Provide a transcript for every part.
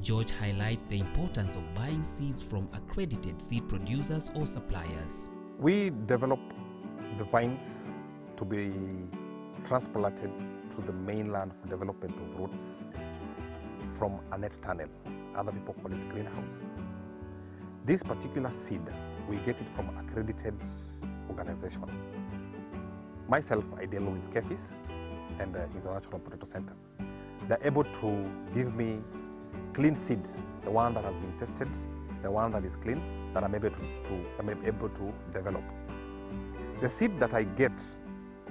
George highlights the importance of buying seeds from accredited seed producers or suppliers. We develop the vines to be transplanted to the mainland for development of roots from a net tunnel. Other people call it greenhouse. This particular seed, we get it from accredited organization. Myself, I deal with KEFIS and International Potato Center. They're able to give me clean seed, the one that has been tested, the one that is clean, that I'm able to develop. The seed that I get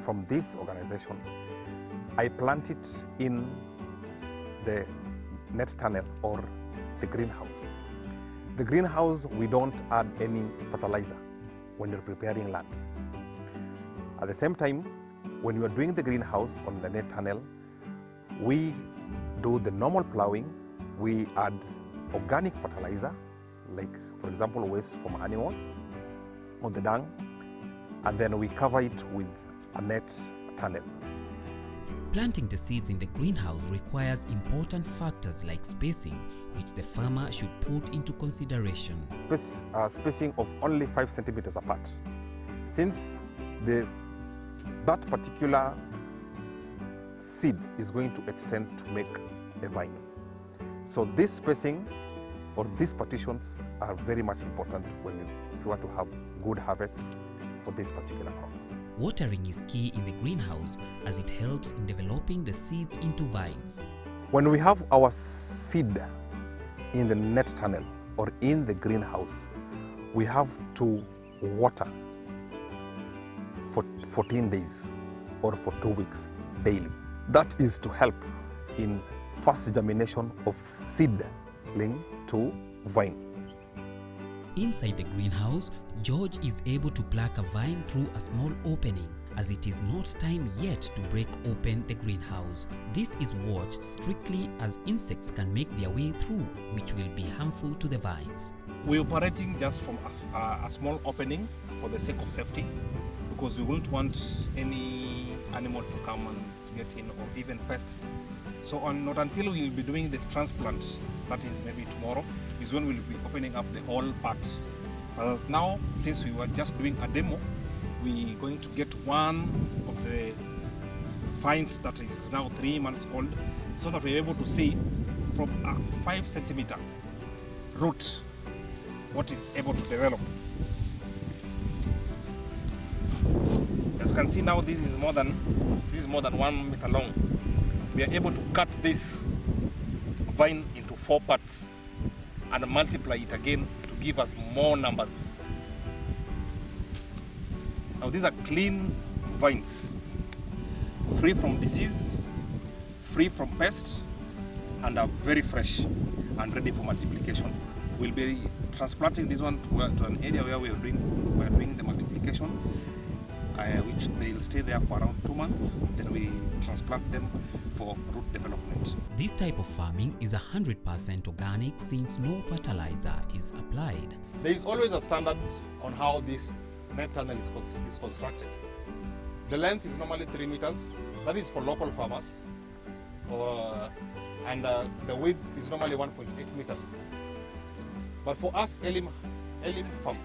from this organization, I plant it in the net tunnel or the greenhouse. The greenhouse, we don't add any fertilizer when you're preparing land. At the same time, when you are doing the greenhouse on the net tunnel, we do the normal plowing. We add organic fertilizer, like for example waste from animals or the dung, and then we cover it with a net tunnel. Planting the seeds in the greenhouse requires important factors like spacing, which the farmer should put into consideration. Spacing of only 5 centimeters apart. Since that particular seed is going to extend to make a vine. So this spacing or these partitions are very much important if you want to have good harvests for this particular crop. Watering is key in the greenhouse as it helps in developing the seeds into vines. When we have our seed in the net tunnel or in the greenhouse, we have to water for 14 days or for 2 weeks daily. That is to help in fast germination of seedling to vine. Inside the greenhouse, George is able to pluck a vine through a small opening as it is not time yet to break open the greenhouse. This is watched strictly as insects can make their way through, which will be harmful to the vines. We're operating just from a small opening for the sake of safety, because we won't want any animal to come and get in, or even pests. So not until we will be doing the transplant, that is maybe tomorrow, is when we'll be opening up the whole part. Now, since we were just doing a demo, we're going to get one of the vines that is now 3 months old, so that we're able to see from a 5 centimeter root what it's able to develop. As you can see now, this is more than 1 meter long. We are able to cut this vine into 4 parts and multiply it again to give us more numbers. Now these are clean vines, free from disease, free from pests, and are very fresh and ready for multiplication. We'll be transplanting this one to an area where we are doing the multiplication, which they'll stay there for around 2 months. Then we transplant them for root development. This type of farming is 100% organic since no fertilizer is applied. There is always a standard on how this net tunnel is constructed. The length is normally 3 meters. That is for local farmers. And the width is normally 1.8 meters. But for us, Elim farm,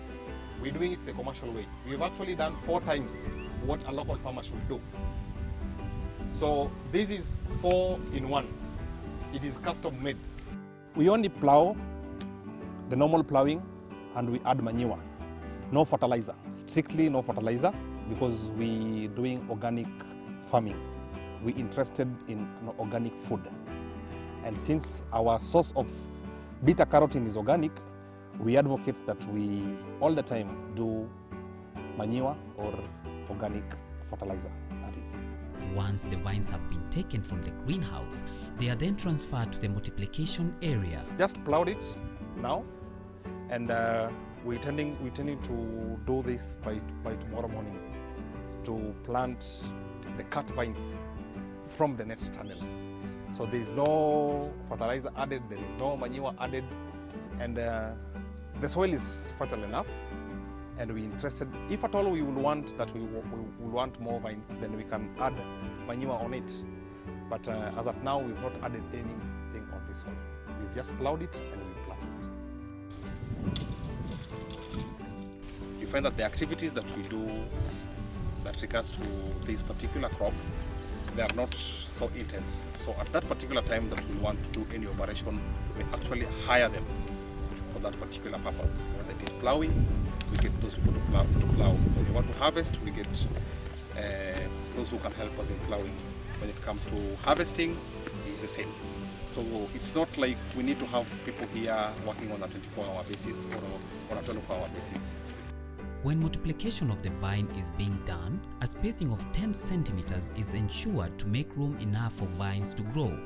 we're doing it the commercial way. We've actually done 4 times what a local farmer should do. So this is 4 in 1. It is custom made. We only plow the normal plowing and we add manure. No fertilizer, strictly no fertilizer, because we're doing organic farming. We're interested in organic food. And since our source of beta carotene is organic, we advocate that we all the time do manure or organic fertilizer, that is. Once the vines have been taken from the greenhouse, they are then transferred to the multiplication area. Just plowed it now, and we're intending to do this by tomorrow morning, to plant the cut vines from the net tunnel. So there is no fertilizer added, there is no manure added, and the soil is fertile enough. And we're interested, if at all we will want that we want more vines, then we can add manure on it. But as of now, we've not added anything on this soil. We've We've just plowed it and we planted it. You find that the activities that we do that regards to this particular crop, they are not so intense. So at that particular time that we want to do any operation, we actually hire them for that particular purpose. Whether it is plowing, we get those people to plow. When we want to harvest, we get those who can help us in plowing. When it comes to harvesting, it's the same. So it's not like we need to have people here working on a 24-hour basis or a 12-hour basis. When multiplication of the vine is being done, a spacing of 10 centimeters is ensured to make room enough for vines to grow.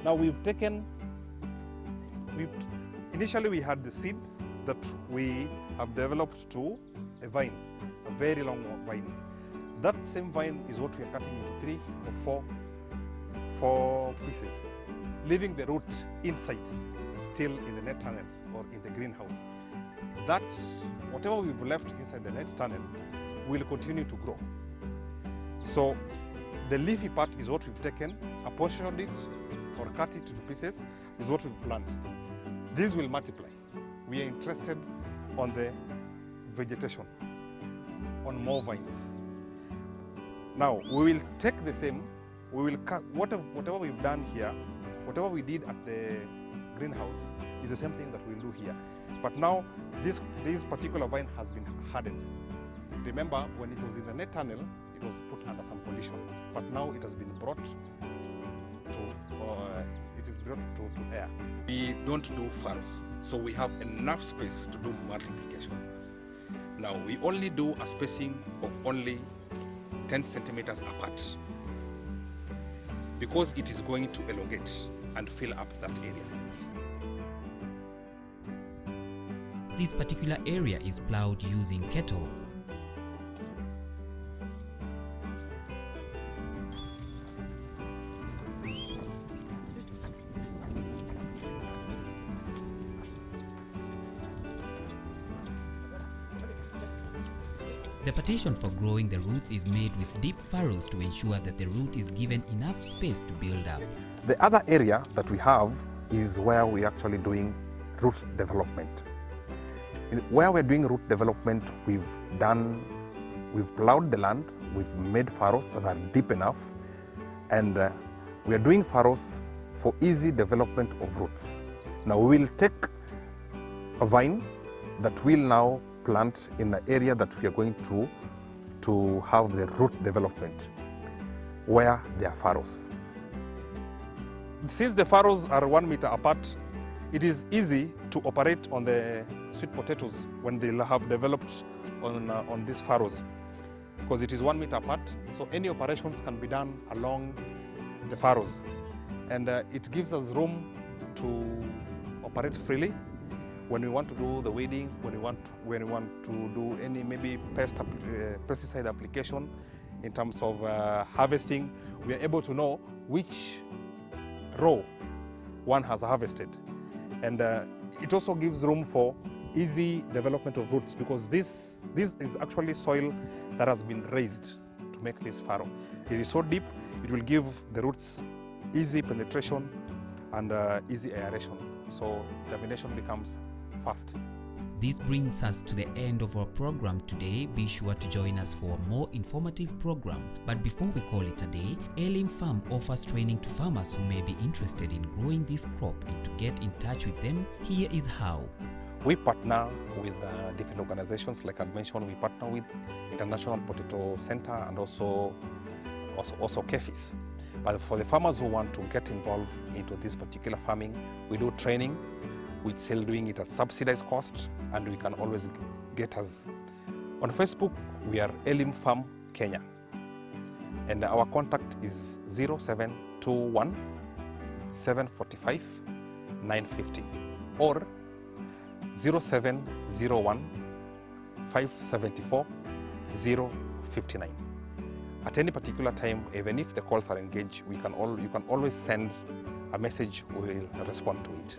Now initially we had the seed that we have developed to a vine, a very long vine. That same vine is what we are cutting into 3 or 4 pieces, leaving the root inside, still in the net tunnel or in the greenhouse. That, whatever we've left inside the net tunnel, will continue to grow. So the leafy part is what we've taken, apportioned it, or cut it to pieces, is what we've planted. This will multiply. We are interested on the vegetation, on more vines. Now, we will take the same, we will cut, whatever we've done here, whatever we did at the greenhouse is the same thing that we'll do here. But now, this particular vine has been hardened. Remember, when it was in the net tunnel, it was put under some condition, but now it has been brought to air. We don't do furrows, so we have enough space to do multiplication. Now we only do a spacing of only 10 centimeters apart because it is going to elongate and fill up that area. This particular area is plowed using kettle. The partition for growing the roots is made with deep furrows to ensure that the root is given enough space to build up. The other area that we have is where we're actually doing root development. Where we're doing root development, we've plowed the land, we've made furrows that are deep enough, and we are doing furrows for easy development of roots. Now we will take a vine that will now plant in the area that we are going to have the root development, where there are furrows. Since the furrows are 1 meter apart, it is easy to operate on the sweet potatoes when they have developed on these furrows, because it is 1 meter apart, so any operations can be done along the furrows, and it gives us room to operate freely when we want to do the weeding, when we want to do any maybe pesticide application. In terms of harvesting, we are able to know which row one has harvested, and it also gives room for easy development of roots, because this is actually soil that has been raised to make this furrow. It is so deep, it will give the roots easy penetration and easy aeration, so germination becomes fast. This brings us to the end of our program today. Be sure to join us for a more informative program. But before we call it a day, Elim Farm offers training to farmers who may be interested in growing this crop, and to get in touch with them, here is how. We partner with different organizations. Like I mentioned, we partner with International Potato Center and also KEFIS. But for the farmers who want to get involved into this particular farming, we do training. we're still doing it at subsidized cost, and we can always get us. On Facebook, we are Elim Farm Kenya, and our contact is 0721 745 950 or 0701 574 059. At any particular time, even if the calls are engaged, you can always send a message. We will respond to it.